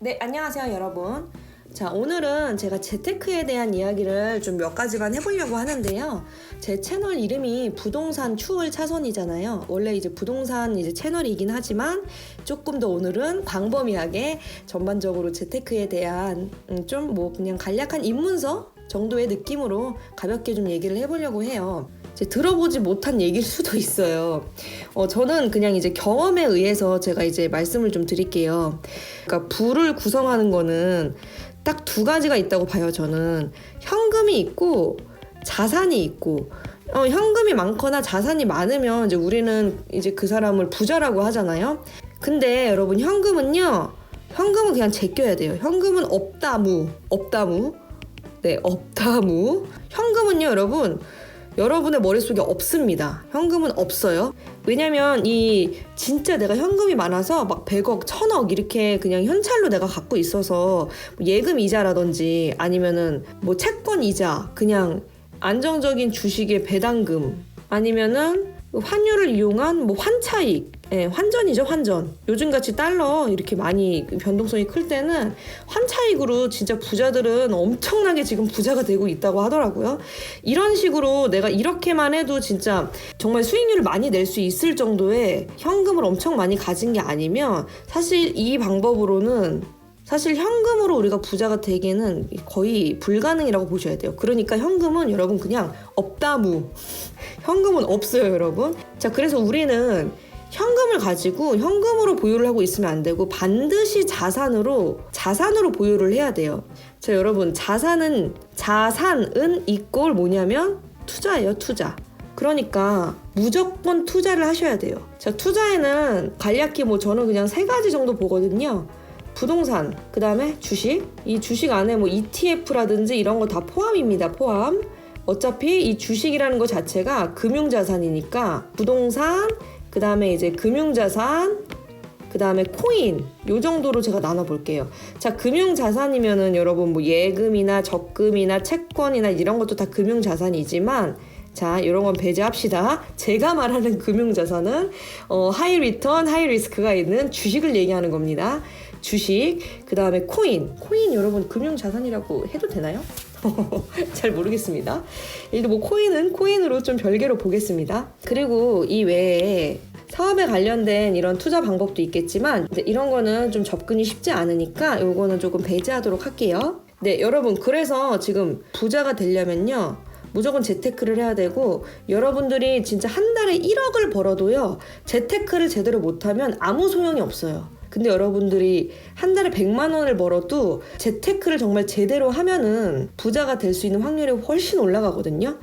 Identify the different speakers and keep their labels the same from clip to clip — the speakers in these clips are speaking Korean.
Speaker 1: 네, 안녕하세요 여러분. 자, 오늘은 제가 재테크에 대한 이야기를 좀 몇 가지만 해보려고 하는데요. 제 채널 이름이 부동산 추월 차선이잖아요. 원래 이제 부동산 채널이긴 하지만 조금 더 오늘은 광범위하게 전반적으로 재테크에 대한 좀 그냥 간략한 입문서 정도의 느낌으로 가볍게 좀 얘기를 해보려고 해요. 이제 들어보지 못한 얘기일 수도 있어요. 저는 그냥 이제 경험에 의해서 제가 이제 말씀을 좀 드릴게요. 그러니까 부를 구성하는 거는 딱 두 가지가 있다고 봐요. 저는 현금이 있고 자산이 있고, 현금이 많거나 자산이 많으면 이제 우리는 이제 그 사람을 부자라고 하잖아요. 근데 여러분, 현금은 그냥 제껴야 돼요. 현금은 없다무. 네, 없다무. 현금은요, 여러분의 머릿속에 없습니다. 현금은 없어요. 왜냐면 진짜 내가 현금이 많아서 막 100억, 1000억 이렇게 그냥 현찰로 내가 갖고 있어서 예금 이자라든지 아니면은 채권 이자, 그냥 안정적인 주식의 배당금, 아니면은 환율을 이용한 환차익, 환전이죠, 환전. 요즘같이 달러 이렇게 많이 변동성이 클 때는 환차익으로 진짜 부자들은 엄청나게 지금 부자가 되고 있다고 하더라고요. 이런 식으로 내가 이렇게만 해도 진짜 정말 수익률을 많이 낼 수 있을 정도의 현금을 엄청 많이 가진 게 아니면 사실 이 방법으로는 현금으로 우리가 부자가 되기는 거의 불가능이라고 보셔야 돼요. 그러니까 현금은 여러분 그냥 없다무. 현금은 없어요, 여러분. 자, 그래서 우리는 현금을 가지고 현금으로 보유를 하고 있으면 안 되고 반드시 자산으로 보유를 해야 돼요. 자, 여러분, 자산은 이꼴 뭐냐면 투자예요, 투자. 그러니까 무조건 투자를 하셔야 돼요. 자, 투자에는 간략히 저는 그냥 3가지 정도 보거든요. 부동산, 그 다음에 주식. 이 주식 안에 ETF라든지 이런 거 다 포함입니다. 포함. 어차피 이 주식이라는 거 자체가 금융자산이니까 부동산, 그 다음에 이제 금융자산, 그 다음에 코인, 요 정도로 제가 나눠볼게요. 자, 금융자산이면은 여러분 예금이나 적금이나 채권이나 이런 것도 다 금융자산이지만, 자, 이런 건 배제합시다. 제가 말하는 금융자산은 하이 리턴, 하이 리스크가 있는 주식을 얘기하는 겁니다. 주식, 그 다음에 코인 여러분 금융자산이라고 해도 되나요? 잘 모르겠습니다. 일단 코인은 코인으로 좀 별개로 보겠습니다. 그리고 이 외에 사업에 관련된 이런 투자 방법도 있겠지만 이런 거는 좀 접근이 쉽지 않으니까 요거는 조금 배제하도록 할게요. 네, 여러분, 그래서 지금 부자가 되려면요, 무조건 재테크를 해야 되고, 여러분들이 진짜 한 달에 1억을 벌어도요, 재테크를 제대로 못하면 아무 소용이 없어요. 근데 여러분들이 한 달에 100만 원을 벌어도 재테크를 정말 제대로 하면은 부자가 될 수 있는 확률이 훨씬 올라가거든요.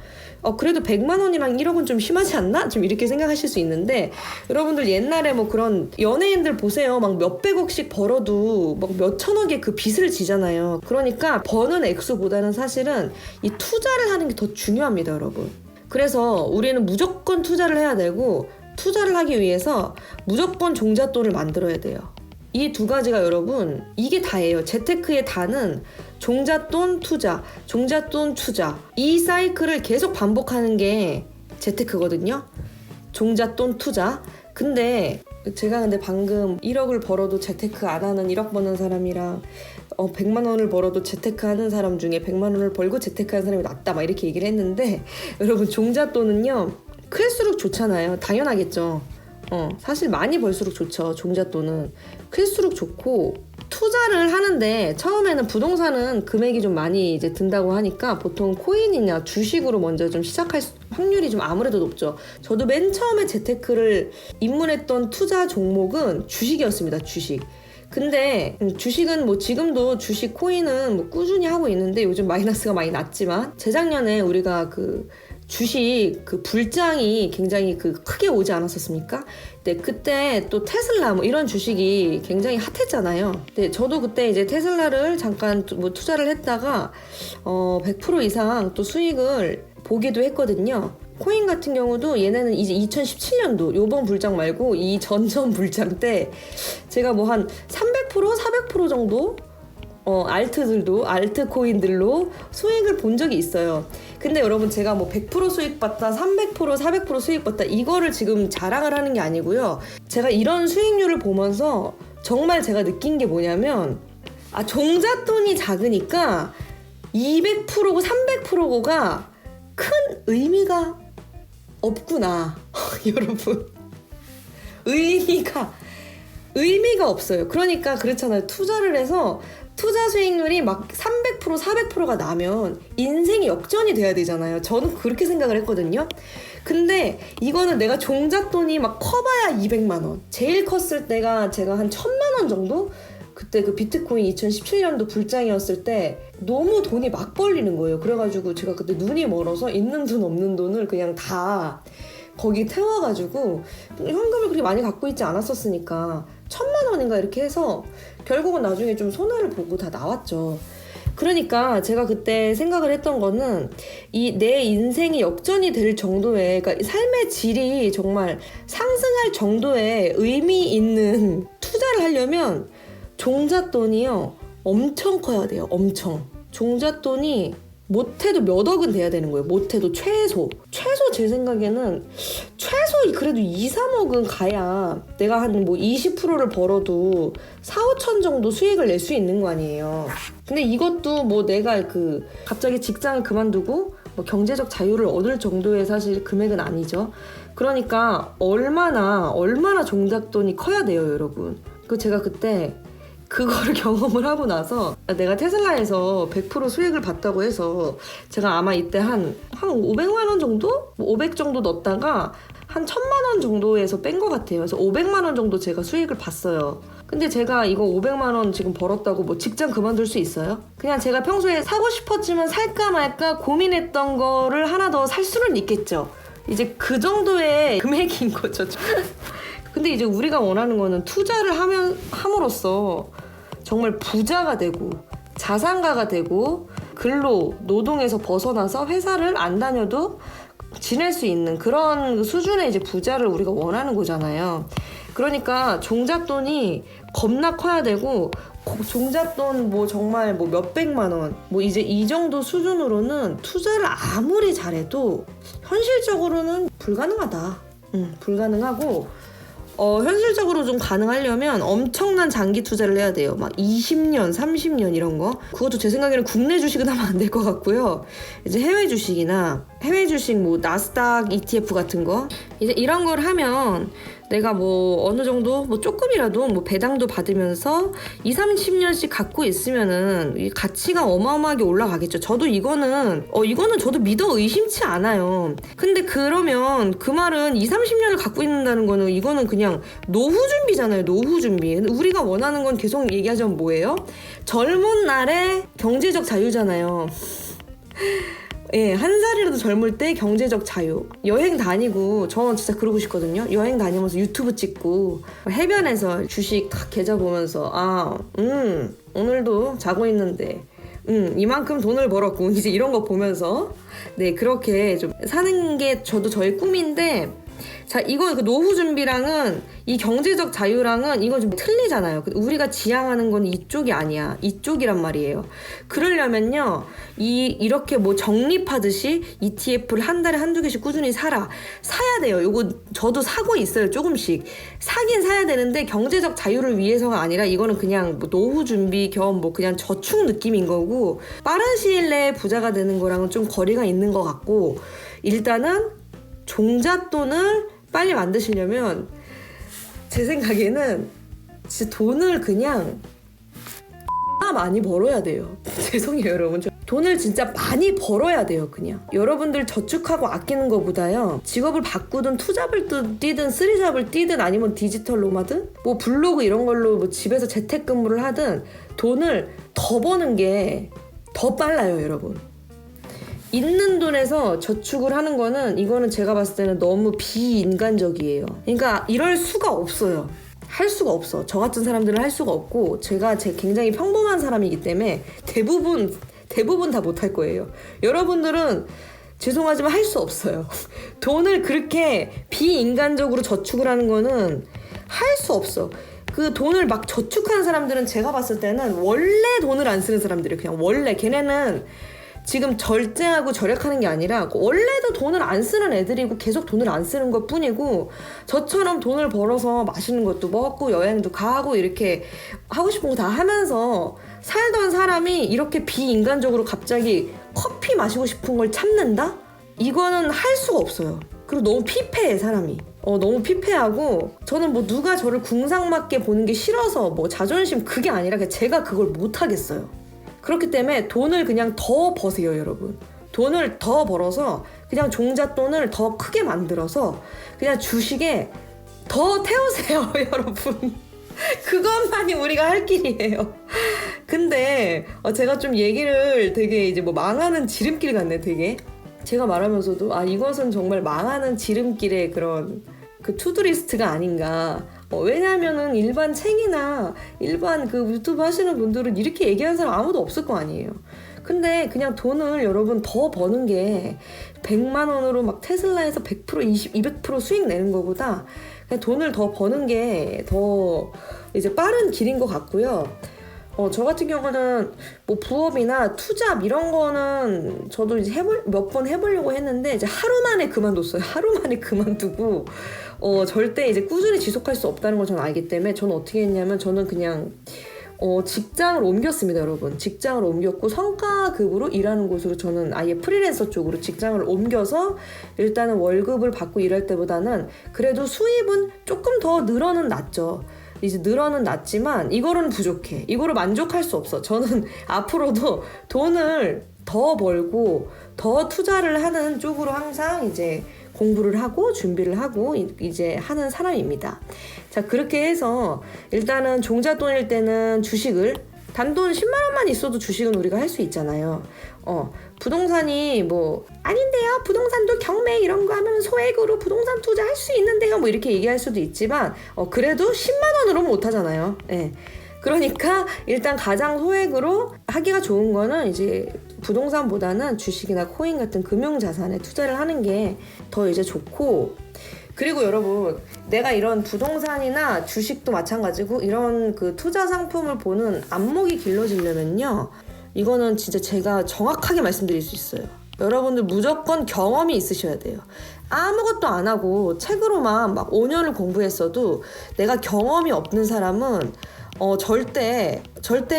Speaker 1: 그래도 100만 원이랑 1억은 좀 심하지 않나? 좀 이렇게 생각하실 수 있는데, 여러분들 옛날에 그런 연예인들 보세요. 막 몇백억씩 벌어도 막 몇천억의 그 빚을 지잖아요. 그러니까 버는 액수보다는 사실은 이 투자를 하는 게 더 중요합니다, 여러분. 그래서 우리는 무조건 투자를 해야 되고, 투자를 하기 위해서 무조건 종잣돈을 만들어야 돼요. 이 두 가지가 여러분, 이게 다예요. 재테크의 다는 종잣돈 투자, 종잣돈 투자. 이 사이클을 계속 반복하는 게 재테크거든요. 종잣돈 투자. 근데 제가 방금 1억을 벌어도 재테크 안 하는 1억 버는 사람이랑 100만 원을 벌어도 재테크 하는 사람 중에 100만 원을 벌고 재테크 하는 사람이 낫다 막 이렇게 얘기를 했는데, 여러분, 종잣돈은요 클수록 좋잖아요. 당연하겠죠. 사실 많이 벌수록 좋죠. 종잣돈은 클수록 좋고, 투자를 하는데 처음에는 부동산은 금액이 좀 많이 이제 든다고 하니까 보통 코인이나 주식으로 먼저 좀 시작할 확률이 좀 아무래도 높죠. 저도 맨 처음에 재테크를 입문했던 투자 종목은 주식이었습니다. 주식. 근데 주식은 지금도 주식 코인은 꾸준히 하고 있는데 요즘 마이너스가 많이 났지만, 재작년에 우리가 주식 불장이 굉장히 크게 오지 않았었습니까? 네, 그때 또 테슬라 이런 주식이 굉장히 핫했잖아요. 네, 저도 그때 이제 테슬라를 잠깐 투자를 했다가 100% 이상 또 수익을 보기도 했거든요. 코인 같은 경우도 얘네는 이제 2017년도 요번 불장 말고 이 전전 불장 때 제가 한 300%, 400% 정도 알트코인들로 수익을 본 적이 있어요. 근데 여러분, 제가 100% 수익 봤다, 300%, 400% 수익 봤다, 이거를 지금 자랑을 하는 게 아니고요. 제가 이런 수익률을 보면서 정말 제가 느낀 게 뭐냐면, 종잣돈이 작으니까 200%고 300%고가 큰 의미가 없구나. 여러분. 의미가 없어요. 그러니까 그렇잖아요. 투자를 해서 투자 수익률이 막 300%, 400%가 나면 인생이 역전이 돼야 되잖아요. 저는 그렇게 생각을 했거든요. 근데 이거는 내가 종잣돈이 막 커봐야 200만 원. 제일 컸을 때가 제가 한 1000만 원 정도? 그때 그 비트코인 2017년도 불장이었을 때 너무 돈이 막 벌리는 거예요. 그래가지고 제가 그때 눈이 멀어서 있는 돈 없는 돈을 그냥 다 거기 태워가지고 현금을 그렇게 많이 갖고 있지 않았었으니까 1000만 원인가 이렇게 해서 결국은 나중에 좀 손해를 보고 다 나왔죠. 그러니까 제가 그때 생각을 했던 거는 이 내 인생이 역전이 될 정도의, 그러니까 삶의 질이 정말 상승할 정도의 의미 있는 투자를 하려면 종잣돈이요 엄청 커야 돼요. 엄청. 종잣돈이 못해도 몇 억은 돼야 되는 거예요. 못해도 최소 제 생각에는 최소 그래도 2, 3억은 가야 내가 한 뭐 20%를 벌어도 4, 5천 정도 수익을 낼 수 있는 거 아니에요. 근데 이것도 뭐 내가 갑자기 직장을 그만두고 뭐 경제적 자유를 얻을 정도의 사실 금액은 아니죠. 그러니까 얼마나 종잣돈이 커야 돼요, 여러분. 제가 그때 그거를 경험을 하고 나서 내가 테슬라에서 100% 수익을 봤다고 해서 제가 아마 이때 한 500만 원 정도? 500 정도 넣었다가 한 1000만 원 정도에서 뺀 것 같아요. 그래서 500만 원 정도 제가 수익을 봤어요. 근데 제가 이거 500만 원 지금 벌었다고 뭐 직장 그만둘 수 있어요? 그냥 제가 평소에 사고 싶었지만 살까 말까 고민했던 거를 하나 더 살 수는 있겠죠. 이제 그 정도의 금액인 거죠. 근데 이제 우리가 원하는 거는 투자를 함으로써 정말 부자가 되고 자산가가 되고 노동에서 벗어나서 회사를 안 다녀도 지낼 수 있는 그런 수준의 이제 부자를 우리가 원하는 거잖아요. 그러니까 종잣돈이 겁나 커야 되고 종잣돈 뭐 정말 뭐 몇백만 원 뭐 이제 이 정도 수준으로는 투자를 아무리 잘해도 현실적으로는 불가능하다. 불가능하고 현실적으로 좀 가능하려면 엄청난 장기 투자를 해야 돼요. 막 20년, 30년 이런 거. 그것도 제 생각에는 국내 주식은 하면 안 될 것 같고요. 이제 해외 주식 뭐 나스닥 ETF 같은 거. 이제 이런 걸 하면 내가 뭐 어느 정도 뭐 조금이라도 뭐 배당도 받으면서 2, 30년씩 갖고 있으면은 이 가치가 어마어마하게 올라가겠죠. 저도 이거는 저도 믿어 의심치 않아요. 근데 그러면 그 말은 2, 30년을 갖고 있는다는 거는 이거는 그냥 노후 준비잖아요. 노후 준비. 우리가 원하는 건 계속 얘기하자면 뭐예요? 젊은 날의 경제적 자유잖아요. 예, 한 살이라도 젊을 때 경제적 자유. 여행 다니고, 저는 진짜 그러고 싶거든요. 여행 다니면서 유튜브 찍고, 해변에서 주식 다 계좌 보면서, 오늘도 자고 있는데, 이만큼 돈을 벌었고, 이제 이런 거 보면서, 네, 그렇게 좀 사는 게 저의 꿈인데, 자, 이거 그 노후 준비랑은 이 경제적 자유랑은 이거 좀 틀리잖아요. 우리가 지향하는 건 이쪽이 아니야. 이쪽이란 말이에요. 그러려면요, 이렇게 뭐 적립하듯이 ETF를 한 달에 한두 개씩 꾸준히 사야 돼요. 요거 저도 사고 있어요. 조금씩. 사긴 사야 되는데 경제적 자유를 위해서가 아니라 이거는 그냥 뭐 노후 준비 겸 뭐 그냥 저축 느낌인 거고, 빠른 시일 내에 부자가 되는 거랑은 좀 거리가 있는 것 같고, 일단은 종잣돈을 빨리 만드시려면 제 생각에는 진짜 돈을 그냥 많이 벌어야 돼요. 죄송해요, 여러분. 돈을 진짜 많이 벌어야 돼요. 그냥 여러분들 저축하고 아끼는 것보다요, 직업을 바꾸든 투잡을 뛰든 쓰리잡을 뛰든 아니면 디지털 노마든 뭐 블로그 이런 걸로 뭐 집에서 재택근무를 하든 돈을 더 버는 게 더 빨라요, 여러분. 있는 돈에서 저축을 하는 이거는 제가 봤을 때는 너무 비인간적이에요. 그러니까 이럴 수가 없어요. 할 수가 없어. 저 같은 사람들은 할 수가 없고, 제가 굉장히 평범한 사람이기 때문에 대부분 다 못할 거예요. 여러분들은 죄송하지만 할 수 없어요. 돈을 그렇게 비인간적으로 저축을 하는 거는 할 수 없어. 그 돈을 막 저축하는 사람들은 제가 봤을 때는 원래 돈을 안 쓰는 사람들이에요. 그냥 원래 걔네는 지금 절제하고 절약하는 게 아니라 원래도 돈을 안 쓰는 애들이고 계속 돈을 안 쓰는 것 뿐이고, 저처럼 돈을 벌어서 맛있는 것도 먹고 여행도 가고 이렇게 하고 싶은 거 다 하면서 사람이 이렇게 비인간적으로 갑자기 커피 마시고 싶은 걸 참는다? 이거는 할 수가 없어요. 그리고 너무 피폐해, 사람이. 너무 피폐하고, 저는 뭐 누가 저를 궁상맞게 보는 게 싫어서 뭐 자존심 그게 아니라 그냥 제가 그걸 못하겠어요. 그렇기 때문에 돈을 그냥 더 버세요, 여러분. 돈을 더 벌어서 그냥 종잣돈을 더 크게 만들어서 그냥 주식에 더 태우세요, 여러분. 그것만이 우리가 할 길이에요. 근데 제가 좀 얘기를 되게 이제 뭐 망하는 지름길 같네, 되게. 제가 말하면서도 이것은 정말 망하는 지름길의 그런 그 투두리스트가 아닌가. 왜냐하면은 일반 책이나 일반 그 유튜브 하시는 분들은 이렇게 얘기하는 사람 아무도 없을 거 아니에요. 근데 그냥 돈을 여러분 더 버는 게 100만 원으로 막 테슬라에서 100%, 200% 수익 내는 것보다 그냥 돈을 더 버는 게 더 이제 빠른 길인 것 같고요. 저 같은 경우는 뭐 부업이나 투잡 이런 거는 저도 이제 몇 번 해보려고 했는데 이제 하루 만에 그만뒀어요. 하루 만에 그만두고 절대 이제 꾸준히 지속할 수 없다는 걸 저는 알기 때문에 저는 어떻게 했냐면 저는 그냥 직장을 옮겼습니다, 여러분. 직장을 옮겼고 성과급으로 일하는 곳으로 저는 아예 프리랜서 쪽으로 직장을 옮겨서 일단은 월급을 받고 일할 때보다는 그래도 수입은 조금 더 늘어는 났죠. 이제 늘어는 났지만 이거로는 부족해. 이거로 만족할 수 없어. 저는 앞으로도 돈을 더 벌고 더 투자를 하는 쪽으로 항상 이제 공부를 하고 준비를 하고 이제 하는 사람입니다. 자, 그렇게 해서 일단은 종잣돈일 때는 주식을 단돈 10만 원만 있어도 주식은 우리가 할 수 있잖아요. 부동산이 뭐 아닌데요, 부동산도 경매 이런 거 하면 소액으로 부동산 투자할 수 있는데요, 뭐 이렇게 얘기할 수도 있지만 그래도 10만 원으로는 못 하잖아요. 예. 그러니까 일단 가장 소액으로 하기가 좋은 거는 이제 부동산보다는 주식이나 코인 같은 금융자산에 투자를 하는 게 더 이제 좋고, 그리고 여러분, 내가 이런 부동산이나 주식도 마찬가지고 이런 그 투자 상품을 보는 안목이 길러지려면요, 이거는 진짜 제가 정확하게 말씀드릴 수 있어요. 여러분들 무조건 경험이 있으셔야 돼요. 아무것도 안 하고 책으로만 막 5년을 공부했어도 내가 경험이 없는 사람은 절대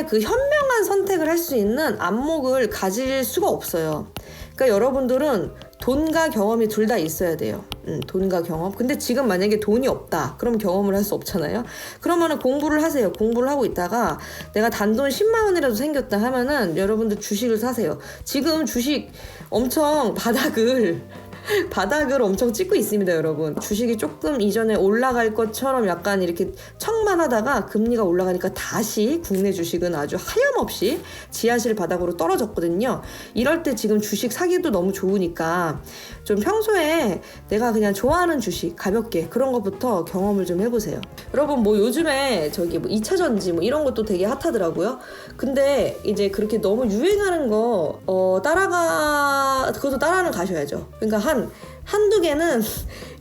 Speaker 1: 그 현명한 선택을 할 수 있는 안목을 가질 수가 없어요. 그러니까 여러분들은 돈과 경험이 둘 다 있어야 돼요. 돈과 경험. 근데 지금 만약에 돈이 없다, 그럼 경험을 할 수 없잖아요. 그러면은 공부를 하세요. 공부를 하고 있다가 내가 단돈 10만 원이라도 생겼다 하면은 여러분들 주식을 사세요. 지금 주식 엄청 바닥을 엄청 찍고 있습니다, 여러분. 주식이 조금 이전에 올라갈 것처럼 약간 이렇게 척만하다가 금리가 올라가니까 다시 국내 주식은 아주 하염없이 지하실 바닥으로 떨어졌거든요. 이럴 때 지금 주식 사기도 너무 좋으니까 좀 평소에 내가 그냥 좋아하는 주식 가볍게 그런 것부터 경험을 좀 해보세요. 여러분, 뭐 요즘에 저기 뭐 2차전지 뭐 이런 것도 되게 핫하더라고요. 근데 이제 그렇게 너무 유행하는 거 그것도 따라는 가셔야죠. 그러니까 한두 개는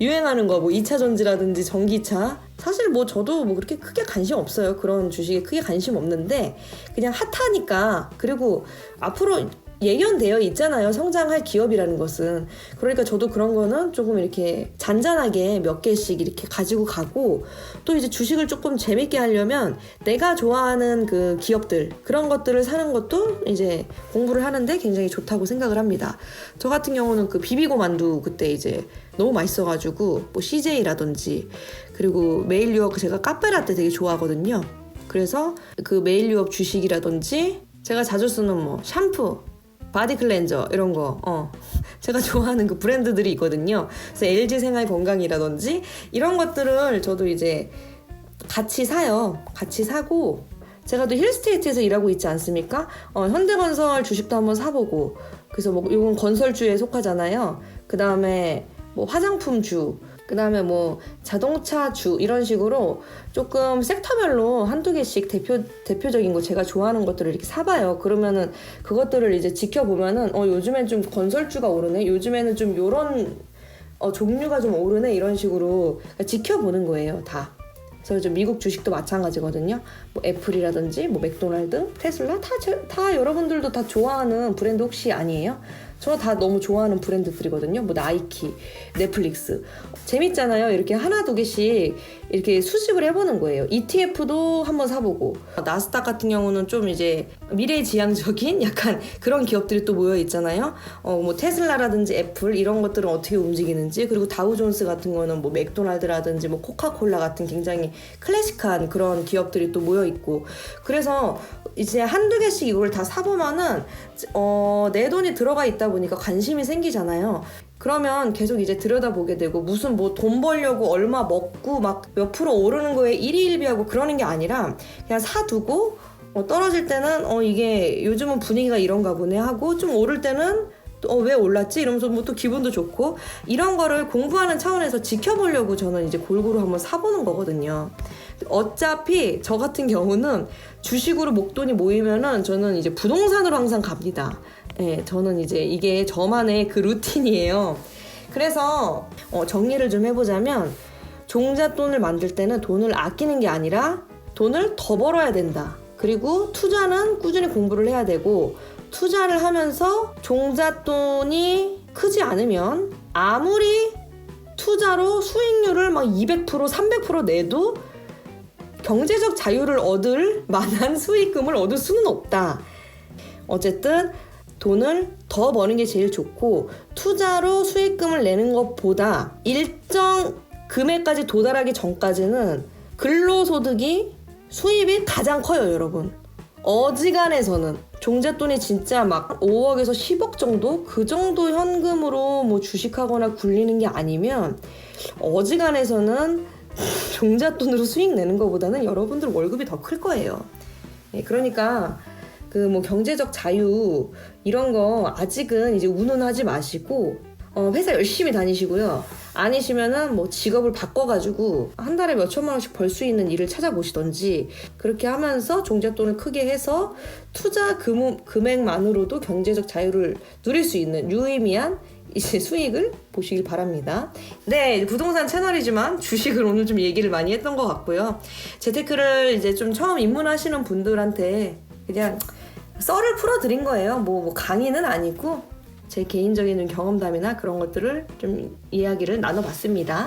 Speaker 1: 유행하는 거, 뭐 2차 전지라든지 전기차, 사실 뭐 저도 뭐 그렇게 크게 관심 없어요. 그런 주식에 크게 관심 없는데 그냥 핫하니까, 그리고 앞으로 예견되어 있잖아요, 성장할 기업이라는 것은. 그러니까 저도 그런 거는 조금 이렇게 잔잔하게 몇 개씩 이렇게 가지고 가고, 또 이제 주식을 조금 재밌게 하려면 내가 좋아하는 그 기업들, 그런 것들을 사는 것도 이제 공부를 하는데 굉장히 좋다고 생각을 합니다. 저 같은 경우는 그 비비고 만두 그때 이제 너무 맛있어가지고 뭐 CJ라든지, 그리고 메일 유업, 제가 카페라떼 되게 좋아하거든요. 그래서 그 메일 유업 주식이라든지 제가 자주 쓰는 뭐 샴푸, 바디 클렌저 이런 거 제가 좋아하는 그 브랜드들이 있거든요. 그래서 LG 생활 건강이라든지 이런 것들을 저도 이제 같이 사요. 같이 사고, 제가 또 힐스테이트에서 일하고 있지 않습니까? 현대건설 주식도 한번 사보고, 그래서 뭐 이건 건설주에 속하잖아요. 그 다음에 뭐 화장품주, 그 다음에 뭐 자동차주, 이런 식으로 조금 섹터별로 한두 개씩 대표적인 거 제가 좋아하는 것들을 이렇게 사봐요. 그러면은 그것들을 이제 지켜보면은 요즘엔 좀 건설주가 오르네, 요즘에는 좀 요런 종류가 좀 오르네, 이런 식으로 지켜보는 거예요, 다. 그래서 미국 주식도 마찬가지거든요. 뭐 애플이라든지 뭐 맥도날드, 테슬라 다 여러분들도 다 좋아하는 브랜드 혹시 아니에요? 저 다 너무 좋아하는 브랜드들이거든요. 뭐 나이키, 넷플릭스. 재밌잖아요. 이렇게 하나 두 개씩 이렇게 수집을 해보는 거예요. ETF도 한번 사보고, 나스닥 같은 경우는 좀 이제 미래지향적인 약간 그런 기업들이 또 모여 있잖아요. 뭐 테슬라라든지 애플 이런 것들은 어떻게 움직이는지, 그리고 다우존스 같은 거는 뭐 맥도날드라든지 뭐 코카콜라 같은 굉장히 클래식한 그런 기업들이 또 모여 있고, 그래서 이제 한두 개씩 이걸 다 사보면은 내 돈이 들어가 있다 보니까 관심이 생기잖아요. 그러면 계속 이제 들여다보게 되고, 무슨 뭐 돈 벌려고 얼마 먹고 막 몇 프로 오르는 거에 일희일비하고 그러는 게 아니라 그냥 사두고 떨어질 때는 이게 요즘은 분위기가 이런가 보네 하고, 좀 오를 때는 왜 올랐지? 이러면서 뭐 또 기분도 좋고, 이런 거를 공부하는 차원에서 지켜보려고 저는 이제 골고루 한번 사보는 거거든요. 어차피 저 같은 경우는 주식으로 목돈이 모이면은 저는 이제 부동산으로 항상 갑니다. 네, 저는 이제 이게 저만의 그 루틴이에요. 그래서 정리를 좀 해보자면, 종잣돈을 만들 때는 돈을 아끼는 게 아니라 돈을 더 벌어야 된다. 그리고 투자는 꾸준히 공부를 해야 되고, 투자를 하면서 종잣돈이 크지 않으면 아무리 투자로 수익률을 막 200%, 300% 내도 경제적 자유를 얻을 만한 수익금을 얻을 수는 없다. 어쨌든 돈을 더 버는 게 제일 좋고, 투자로 수익금을 내는 것보다 일정 금액까지 도달하기 전까지는 근로소득이 수입이 가장 커요, 여러분. 어지간해서는 종잣돈이 진짜 막 5억에서 10억 정도? 그 정도 현금으로 뭐 주식하거나 굴리는 게 아니면 어지간해서는 종잣돈으로 수익 내는 것보다는 여러분들 월급이 더 클 거예요. 네, 그러니까 그 뭐 경제적 자유 이런 거 아직은 이제 운운하지 마시고 회사 열심히 다니시고요. 아니시면은 뭐 직업을 바꿔가지고 한 달에 몇 천만 원씩 벌 수 있는 일을 찾아보시던지, 그렇게 하면서 종잣돈을 크게 해서 투자 금액만으로도 경제적 자유를 누릴 수 있는 유의미한 이제 수익을 보시길 바랍니다. 네, 부동산 채널이지만 주식을 오늘 좀 얘기를 많이 했던 것 같고요. 재테크를 이제 좀 처음 입문하시는 분들한테 그냥 썰을 풀어드린 거예요. 뭐 강의는 아니고 제 개인적인 경험담이나 그런 것들을 좀 이야기를 나눠봤습니다.